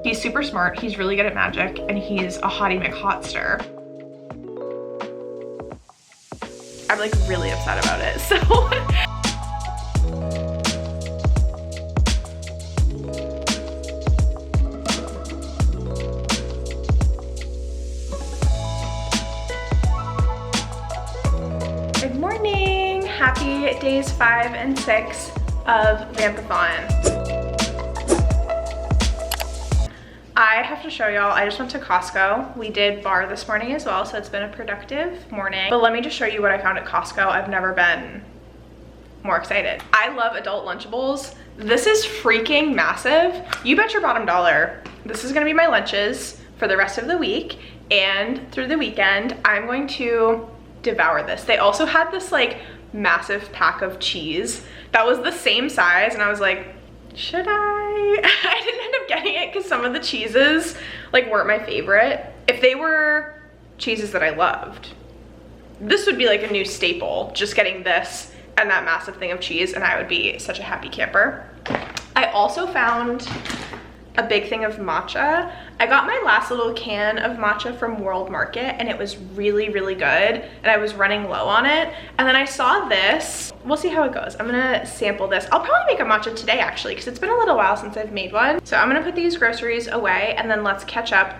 He's super smart, he's really good at magic, and he's a hottie McHotster. I'm like really upset about it, so. Good morning! Happy days 5 and 6 of vampathon. I have to show y'all, I just went to Costco. We did bar this morning as well, so it's been a productive morning. But let me just show you what I found at Costco. I've never been more excited. I love adult Lunchables. This is freaking massive. You bet your bottom dollar. This is gonna be my lunches for the rest of the week and through the weekend. I'm going to devour this. They also had this like massive pack of cheese that was the same size, and I was like, should I? I didn't end up getting it because some of the cheeses like weren't my favorite. If they were cheeses that I loved, this would be like a new staple, just getting this and that massive thing of cheese, and I would be such a happy camper. I also found a big thing of matcha. I got my last little can of matcha from World Market and it was really, really good, and I was running low on it. And then I saw this. We'll see how it goes. I'm gonna sample this. I'll probably make a matcha today actually, because it's been a little while since I've made one. So I'm gonna put these groceries away and then let's catch up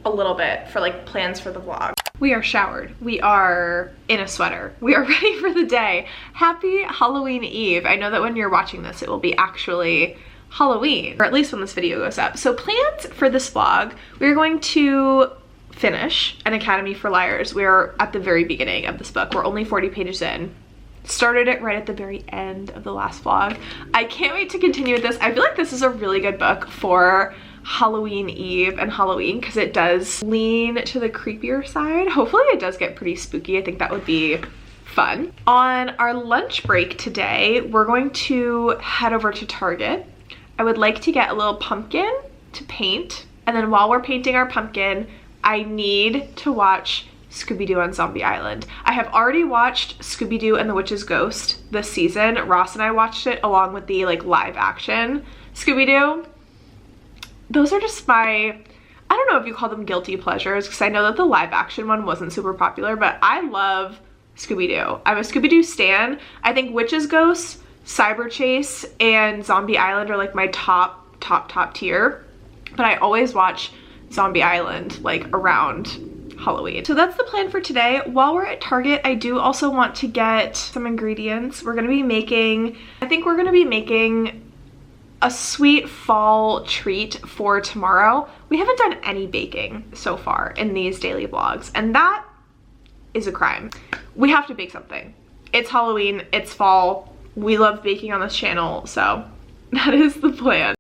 a little bit for like plans for the vlog. We are showered. We are in a sweater. We are ready for the day. Happy Halloween Eve. I know that when you're watching this, it will be actually Halloween, or at least when this video goes up. So plans for this vlog, we're going to finish An Academy for Liars. We're at the very beginning of this book. We're only 40 pages in. Started it right at the very end of the last vlog. I can't wait to continue with this. I feel like this is a really good book for Halloween Eve and Halloween because it does lean to the creepier side. Hopefully it does get pretty spooky. I think that would be fun. On our lunch break today, we're going to head over to Target. I would like to get a little pumpkin to paint, and then while we're painting our pumpkin, I need to watch Scooby-Doo on Zombie Island. I have already watched Scooby-Doo and the Witch's Ghost this season. Ross and I watched it along with the like live action Scooby-Doo. Those are just my, I don't know if you call them guilty pleasures, because I know that the live action one wasn't super popular, but I love Scooby-Doo. I'm a Scooby-Doo stan. I think Witch's Ghost, Cyber Chase, and Zombie Island are like my top tier, but I always watch Zombie Island like around Halloween. So that's the plan for today. While we're at Target, I do also want to get some ingredients. We're gonna be making, I think we're gonna be making a sweet fall treat for tomorrow. We haven't done any baking so far in these daily vlogs, and that is a crime. We have to bake something. It's Halloween, it's fall. We love baking on this channel, so that is the plan.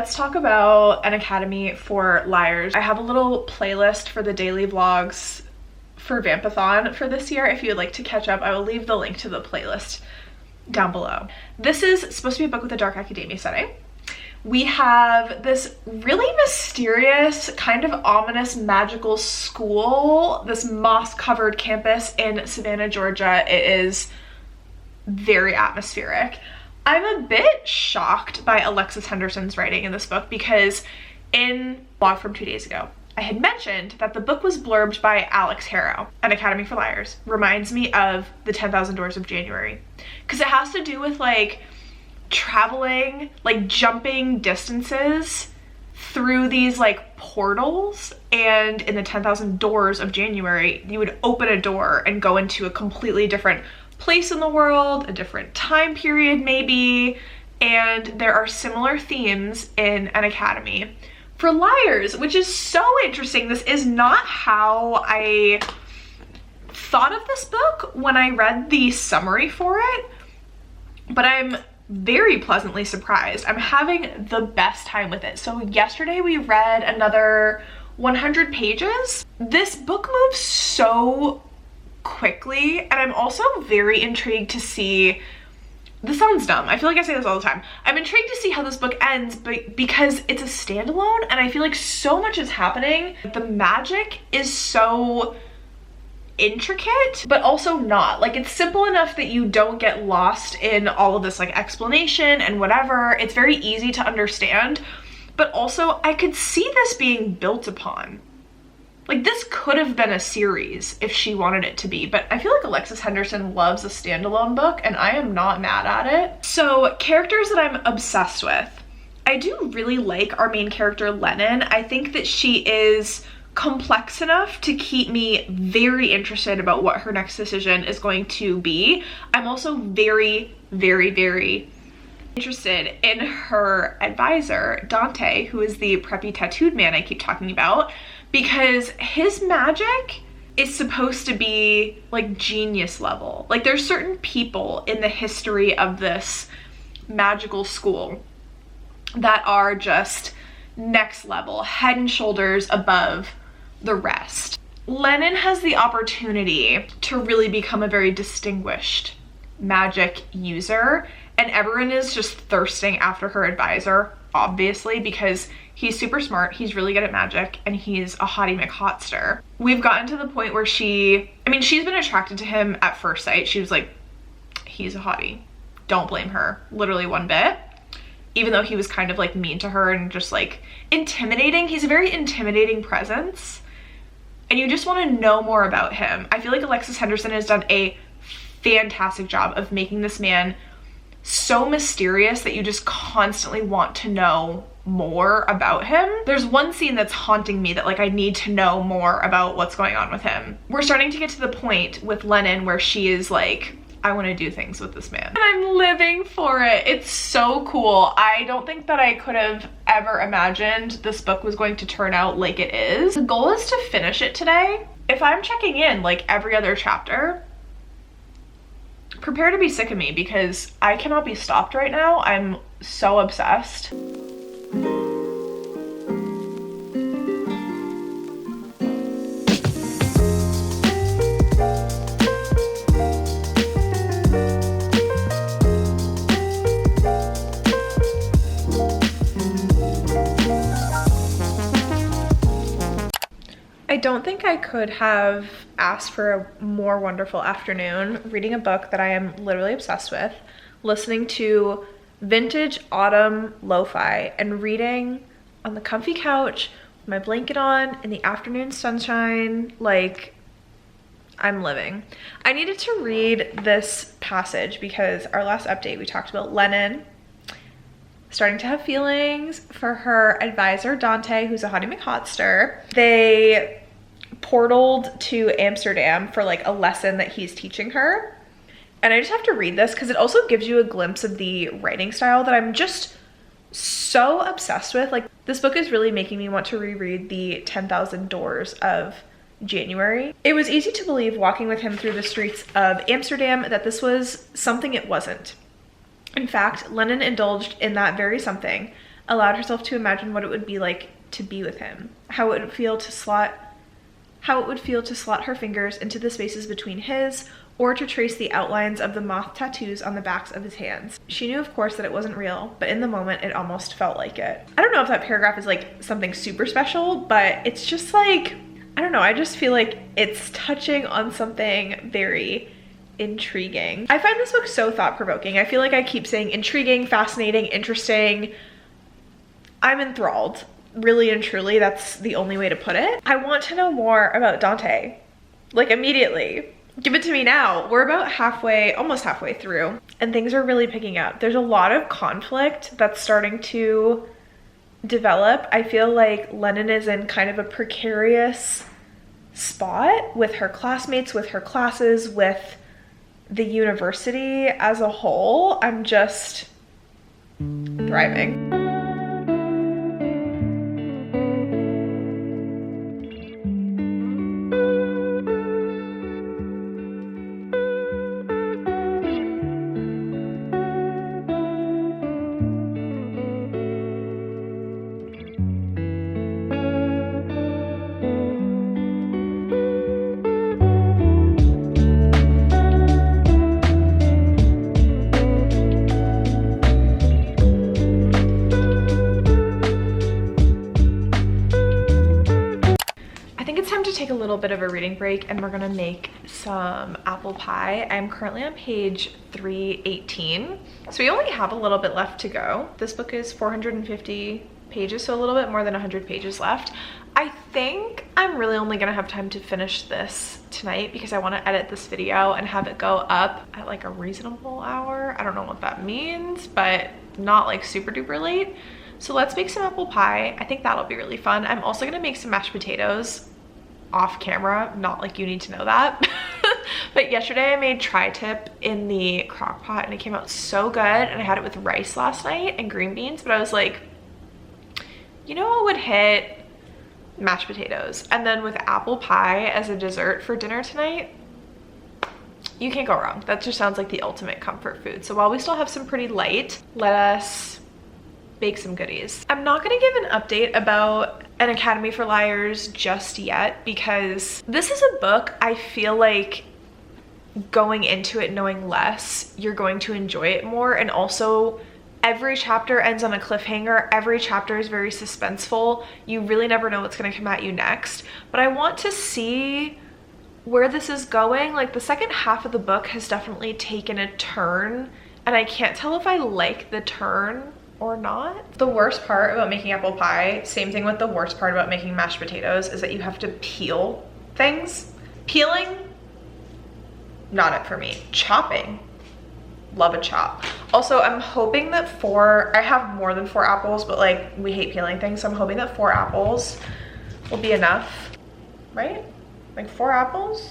let's talk about An Academy for Liars. I have a little playlist for the daily vlogs for Vampathon for this year. If you would like to catch up, I will leave the link to the playlist down below. This is supposed to be a book with a dark academia setting. We have this really mysterious, kind of ominous, magical school, this moss-covered campus in Savannah, Georgia. It is very atmospheric. I'm a bit shocked by Alexis Henderson's writing in this book because in a blog from 2 days ago, I had mentioned that the book was blurbed by Alex Harrow. An Academy for Liars reminds me of the 10,000 Doors of January because it has to do with like traveling, like jumping distances through these like portals, and in the 10,000 Doors of January you would open a door and go into a completely different place in the world, a different time period maybe, and there are similar themes in An Academy for Liars, which is so interesting. This is not how I thought of this book when I read the summary for it, but I'm very pleasantly surprised. I'm having the best time with it. So yesterday we read another 100 pages. This book moves so quickly, and I'm also very intrigued to see, this sounds dumb, I feel like I say this all the time, I'm intrigued to see how this book ends, but because it's a standalone and I feel like so much is happening, the magic is so intricate, but also not. Like, it's simple enough that you don't get lost in all of this like explanation and whatever. It's very easy to understand, but also I could see this being built upon. Like, this could have been a series if she wanted it to be, but I feel like Alexis Henderson loves a standalone book and I am not mad at it. So, characters that I'm obsessed with. I do really like our main character, Lennon. I think that she is complex enough to keep me very interested about what her next decision is going to be. I'm also very, very, very interested in her advisor, Dante, who is the preppy tattooed man I keep talking about, because his magic is supposed to be like genius level. Like, there's certain people in the history of this magical school that are just next level, head and shoulders above the rest. Lennon has the opportunity to really become a very distinguished magic user, and everyone is just thirsting after her advisor, obviously, because he's super smart, he's really good at magic, and he's a hottie McHotster. We've gotten to the point where she's been attracted to him at first sight. She was like, he's a hottie. Don't blame her, literally one bit. Even though he was kind of like mean to her and just like intimidating. He's a very intimidating presence, and you just want to know more about him. I feel like Alexis Henderson has done a fantastic job of making this man so mysterious that you just constantly want to know more about him. There's one scene that's haunting me that like I need to know more about what's going on with him. We're starting to get to the point with Lennon where she is like, I want to do things with this man. And I'm living for it. It's so cool. I don't think that I could have ever imagined this book was going to turn out like it is. The goal is to finish it today. If I'm checking in like every other chapter, prepare to be sick of me because I cannot be stopped right now. I'm so obsessed. I don't think I could have asked for a more wonderful afternoon reading a book that I am literally obsessed with, listening to vintage autumn lo-fi, and reading on the comfy couch with my blanket on in the afternoon sunshine. Like, I'm living. I needed to read this passage because our last update we talked about Lennon starting to have feelings for her advisor Dante, who's a hottie McHotster. They portaled to Amsterdam for like a lesson that he's teaching her. And I just have to read this because it also gives you a glimpse of the writing style that I'm just so obsessed with. Like, this book is really making me want to reread the 10,000 Doors of January. It was easy to believe walking with him through the streets of Amsterdam that this was something it wasn't. In fact, Lennon indulged in that very something, allowed herself to imagine what it would be like to be with him, how it would feel to slot her fingers into the spaces between his, or to trace the outlines of the moth tattoos on the backs of his hands. She knew, of course, that it wasn't real, but in the moment, it almost felt like it. I don't know if that paragraph is like something super special, but it's just like, I don't know, I just feel like it's touching on something very intriguing. I find this book so thought-provoking. I feel like I keep saying intriguing, fascinating, interesting. I'm enthralled. Really and truly, that's the only way to put it. I want to know more about Dante, like immediately. Give it to me now. We're about halfway, almost halfway through, and things are really picking up. There's a lot of conflict that's starting to develop. I feel like Lennon is in kind of a precarious spot with her classmates, with her classes, with the university as a whole. I'm just thriving. Take a little bit of a reading break and we're gonna make some apple pie. I'm currently on page 318, so we only have a little bit left to go. This book is 450 pages, so a little bit more than 100 pages left. I think I'm really only gonna have time to finish this tonight because I want to edit this video and have it go up at like a reasonable hour. I don't know what that means, but not like super duper late. So let's make some apple pie. I think that'll be really fun. I'm also gonna make some mashed potatoes off camera, not like you need to know that. But yesterday I made tri-tip in the crock pot and it came out so good, and I had it with rice last night and green beans, but I was like, you know what would hit? Mashed potatoes. And then with apple pie as a dessert for dinner tonight, you can't go wrong. That just sounds like the ultimate comfort food. So while we still have some pretty light, let us bake some goodies. I'm not gonna give an update about An Academy for Liars just yet because this is a book I feel like going into it knowing less, you're going to enjoy it more. And also every chapter ends on a cliffhanger. Every chapter is very suspenseful. You really never know what's gonna come at you next. But I want to see where this is going. Like the second half of the book has definitely taken a turn and I can't tell if I like the turn or not. The worst part about making apple pie, same thing with the worst part about making mashed potatoes, is that you have to peel things. Peeling, not it for me. Chopping, love a chop. Also, I'm hoping that I have more than 4 apples, but like we hate peeling things, so I'm hoping that 4 apples will be enough, right? Like 4 apples?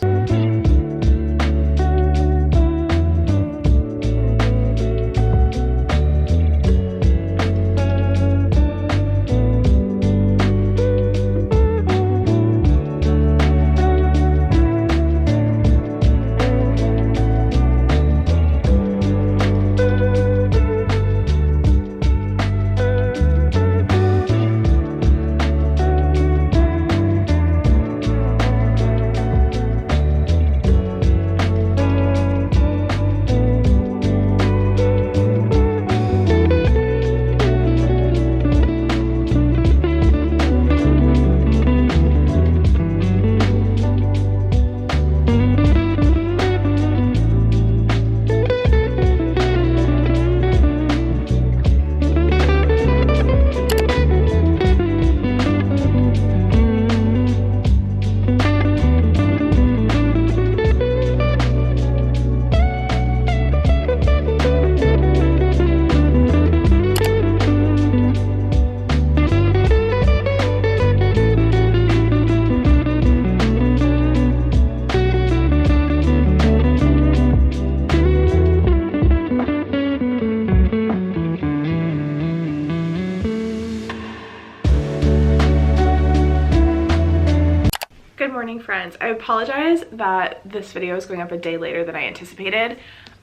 Friends, I apologize that this video is going up a day later than I anticipated.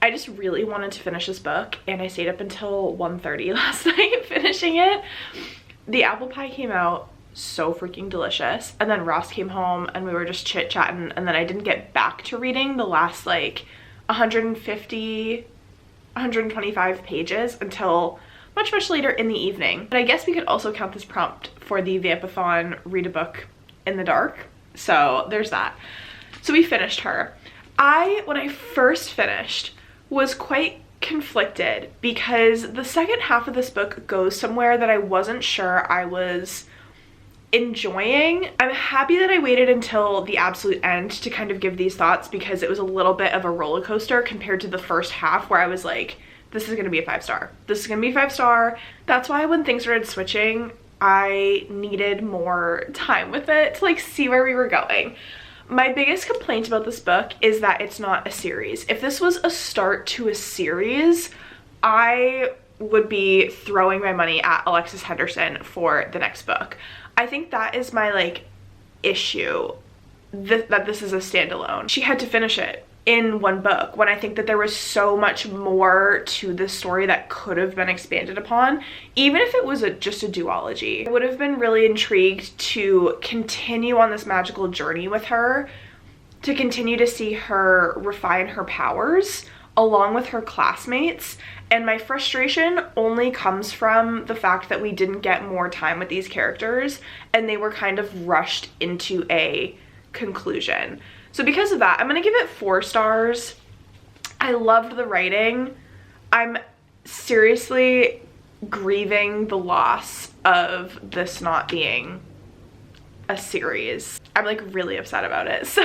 I just really wanted to finish this book, and I stayed up until 1:30 last night finishing it. The apple pie came out so freaking delicious, and then Ross came home and we were just chit-chatting, and then I didn't get back to reading the last like 150, 125 pages until much later in the evening. But I guess we could also count this prompt for the vampathon read a book in the dark. So there's that. So we finished her. When I first finished, was quite conflicted because the second half of this book goes somewhere that I wasn't sure I was enjoying. I'm happy that I waited until the absolute end to kind of give these thoughts, because it was a little bit of a roller coaster compared to the first half where I was like, this is gonna be a 5-star. This is gonna be a 5-star. That's why when things started switching, I needed more time with it to like see where we were going. My biggest complaint about this book is that it's not a series. If this was a start to a series, I would be throwing my money at Alexis Henderson for the next book. I think that is my like issue, that this is a standalone. She had to finish it in one book, when I think that there was so much more to this story that could have been expanded upon, even if it was just a duology. I would have been really intrigued to continue on this magical journey with her, to continue to see her refine her powers along with her classmates. And my frustration only comes from the fact that we didn't get more time with these characters and they were kind of rushed into a conclusion. So because of that, I'm gonna give it 4 stars. I loved the writing. I'm seriously grieving the loss of this not being a series. I'm like really upset about it. So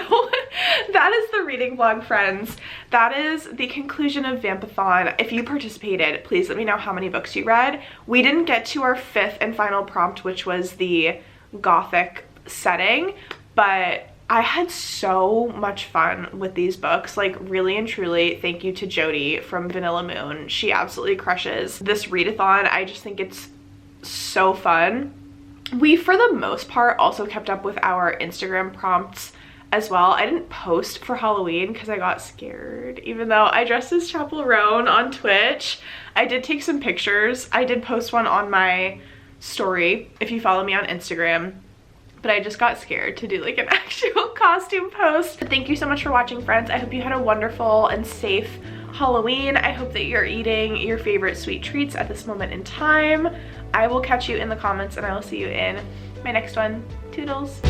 that is the reading vlog, friends. That is the conclusion of Vampathon. If you participated, please let me know how many books you read. We didn't get to our 5th and final prompt, which was the Gothic setting, but I had so much fun with these books. Like, really and truly, thank you to Jody from Vanilla Moon. She absolutely crushes this readathon. I just think it's so fun. We, for the most part, also kept up with our Instagram prompts as well. I didn't post for Halloween because I got scared. Even though I dressed as Chapel Roan on Twitch, I did take some pictures. I did post one on my story if you follow me on Instagram. But I just got scared to do like an actual costume post. Thank you so much for watching, friends. I hope you had a wonderful and safe Halloween. I hope that you're eating your favorite sweet treats at this moment in time. I will catch you in the comments, and I will see you in my next one. Toodles.